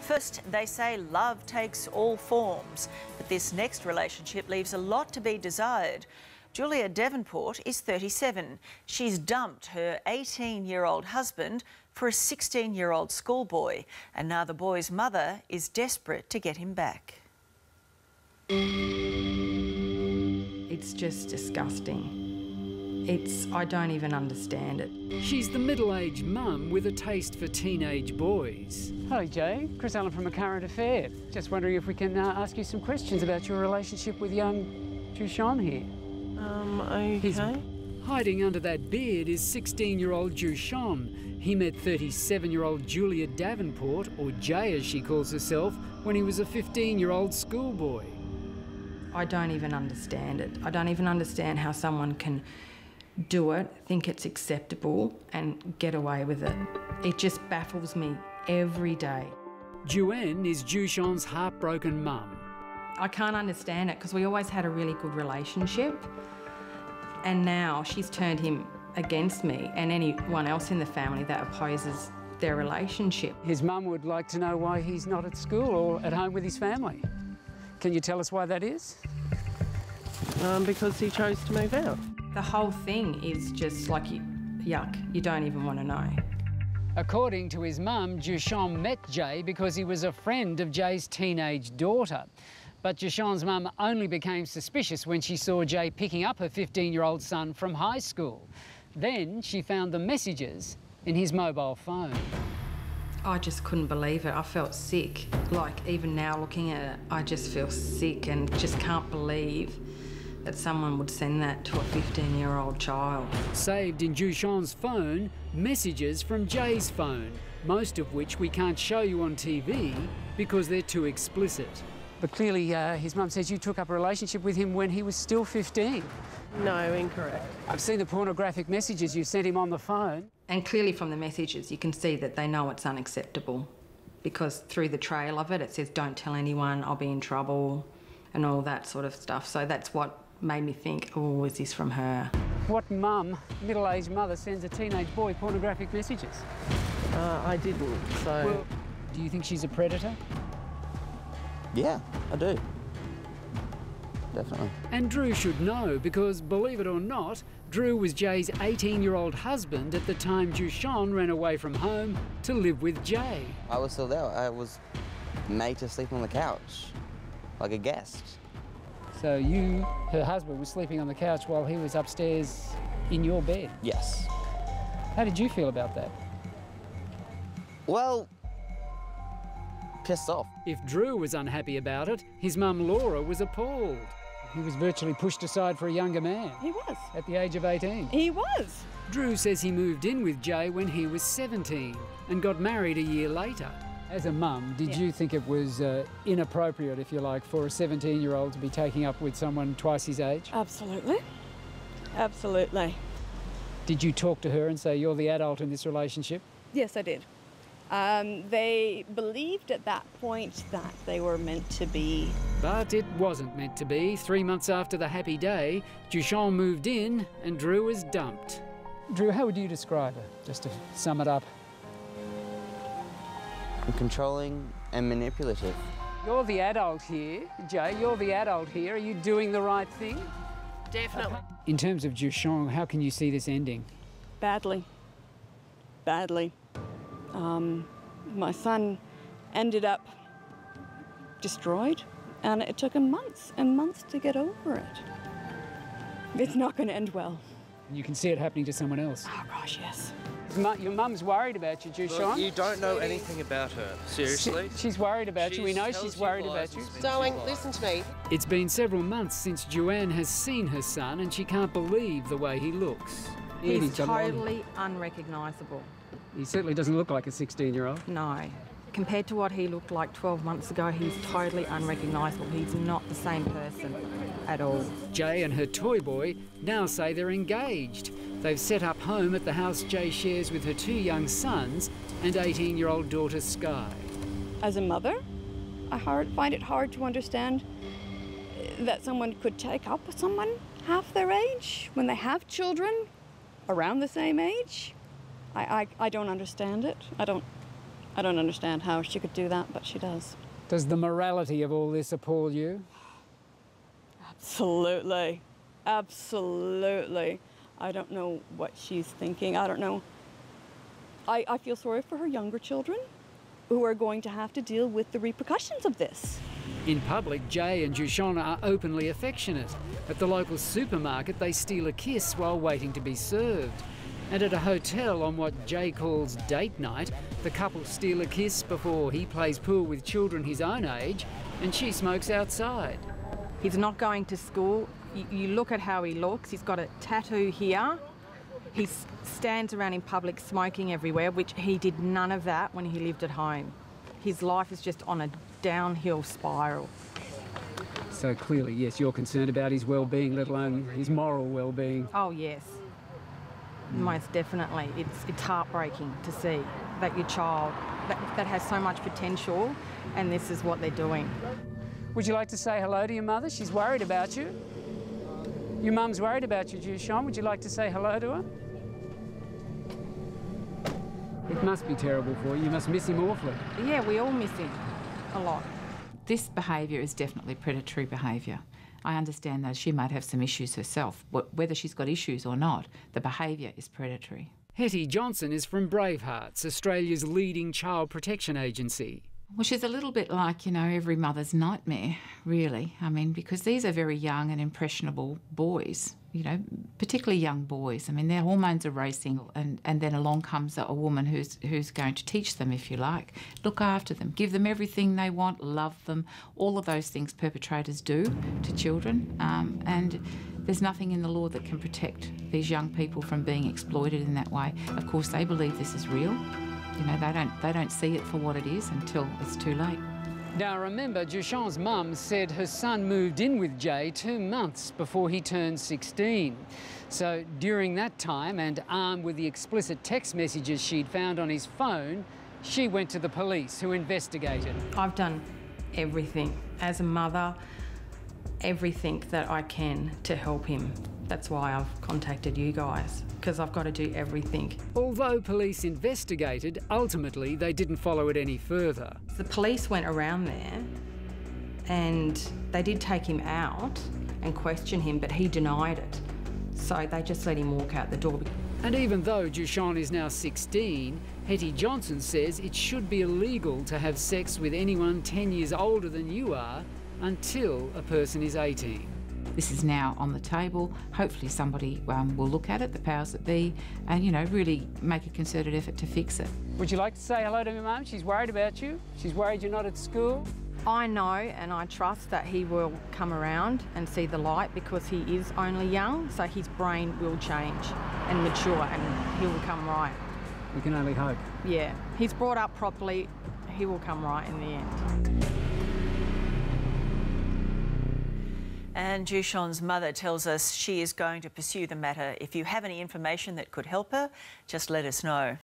First, they say love takes all forms, but this next relationship leaves a lot to be desired. Julia Davenport is 37. She's dumped her 18-year-old husband for a 16-year-old schoolboy, and now the boy's mother is desperate to get him back. It's just disgusting. I don't even understand it. She's the middle-aged mum with a taste for teenage boys. Hello, Jay. Chris Allen from A Current Affair. Just wondering if we can ask you some questions about your relationship with young Jushan here. Okay. Hiding under that beard is 16-year-old Jushan. He met 37-year-old Julia Davenport, or Jay as she calls herself, when he was a 15-year-old schoolboy. I don't even understand it. I don't even understand how someone can do it, think it's acceptable and get away with it. It just baffles me every day. Joanne is Jushan's heartbroken mum. I can't understand it because we always had a really good relationship, and now she's turned him against me and anyone else in the family that opposes their relationship. His mum would like to know why he's not at school or at home with his family. Can you tell us why that is? Because he chose to move out. The whole thing is just like, yuck, you don't even want to know. According to his mum, Jushan met Jay because he was a friend of Jay's teenage daughter. But Jushan's mum only became suspicious when she saw Jay picking up her 15-year-old son from high school. Then she found the messages in his mobile phone. I just couldn't believe it. I felt sick. Like, even now looking at it, I just feel sick and just can't believe that someone would send that to a 15-year-old child. Saved in Jushan's phone, messages from Jay's phone, most of which we can't show you on TV because they're too explicit. But clearly his mum says you took up a relationship with him when he was still 15. No, incorrect. I've seen the pornographic messages you sent him on the phone. And clearly from the messages you can see that they know it's unacceptable, because through the trail of it, it says don't tell anyone, I'll be in trouble, and all that sort of stuff. So that's what made me think, oh, is this from her? What mum, middle-aged mother, sends a teenage boy pornographic messages? I didn't, so... Well, do you think she's a predator? Yeah, I do. Definitely. And Drew should know because, believe it or not, Drew was Jay's 18-year-old husband at the time Jushan ran away from home to live with Jay. I was still there. I was made to sleep on the couch, like a guest. So you, her husband, was sleeping on the couch while he was upstairs in your bed? Yes. How did you feel about that? Well, pissed off. If Drew was unhappy about it, his mum Laura was appalled. He was virtually pushed aside for a younger man. He was. At the age of 18. He was. Drew says he moved in with Jay when he was 17 and got married a year later. As a mum, did you think it was inappropriate, if you like, for a 17-year-old to be taking up with someone twice his age? Absolutely. Absolutely. Did you talk to her and say, you're the adult in this relationship? Yes, I did. They believed at that point that they were meant to be. But it wasn't meant to be. 3 months after the happy day, Jushan moved in and Drew was dumped. Drew, how would you describe her, just to sum it up? Controlling and manipulative. You're the adult here, Jay. You're the adult here. Are you doing the right thing? Definitely. In terms of Jushan, how can you see this ending? Badly. Badly. My son ended up destroyed, and it took him months and months to get over it. It's not going to end well. You can see it happening to someone else. Oh, gosh, yes. Your mum's worried about you, Jushan. Look, you don't know anything about her. Seriously? She's worried about you. We know she's worried about you. Darling, listen to me. It's been several months since Joanne has seen her son and she can't believe the way he looks. He's totally unrecognisable. He certainly doesn't look like a 16-year-old. No. Compared to what he looked like 12 months ago, he's totally unrecognisable. He's not the same person at all. Jay and her toy boy now say they're engaged. They've set up home at the house Jay shares with her 2 young sons and 18-year-old daughter Sky. As a mother, I find it hard to understand that someone could take up with someone half their age when they have children around the same age. I don't understand it. I I don't understand how she could do that, but she does. Does the morality of all this appall you? Absolutely. Absolutely. I don't know what she's thinking. I don't know. I feel sorry for her younger children who are going to have to deal with the repercussions of this. In public, Jay and Jushon are openly affectionate. At the local supermarket, they steal a kiss while waiting to be served. And at a hotel on what Jay calls date night, the couple steal a kiss before he plays pool with children his own age and she smokes outside. He's not going to school. You look at how he looks. He's got a tattoo here. He stands around in public smoking everywhere, which he did none of that when he lived at home. His life is just on a downhill spiral. So clearly, yes, you're concerned about his well-being, let alone his moral well-being. Oh, yes. Most definitely. It's heartbreaking to see that your child, that has so much potential, and this is what they're doing. Would you like to say hello to your mother? She's worried about you. Your mum's worried about you, Jushon. Would you like to say hello to her? It must be terrible for you. You must miss him awfully. Yeah, we all miss him a lot. This behaviour is definitely predatory behaviour. I understand that she might have some issues herself, but whether she's got issues or not, the behaviour is predatory. Hetty Johnson is from Bravehearts, Australia's leading child protection agency. Well, she's a little bit like, you know, every mother's nightmare, really. I mean, because these are very young and impressionable boys, you know, particularly young boys. I mean, their hormones are racing, and then along comes a woman who's going to teach them, if you like, look after them, give them everything they want, love them, all of those things perpetrators do to children. And there's nothing in the law that can protect these young people from being exploited in that way. Of course, they believe this is real. You know, they don't see it for what it is until it's too late. Now remember, Jushon's mum said her son moved in with Jay 2 months before he turned 16. So during that time, and armed with the explicit text messages she'd found on his phone, she went to the police, who investigated. I've done everything as a mother, everything that I can to help him. That's why I've contacted you guys, because I've got to do everything. Although police investigated, ultimately they didn't follow it any further. The police went around there and they did take him out and question him, but he denied it. So they just let him walk out the door. And even though Jushon is now 16, Hetty Johnson says it should be illegal to have sex with anyone 10 years older than you are until a person is 18. This is now on the table. Hopefully somebody will look at it, the powers that be, and, you know, really make a concerted effort to fix it. Would you like to say hello to your mum? She's worried about you. She's worried you're not at school. I know and I trust that he will come around and see the light, because he is only young, so his brain will change and mature and he will come right. We can only hope. Yeah, he's brought up properly, he will come right in the end. And Jushon's mother tells us she is going to pursue the matter. If you have any information that could help her, just let us know.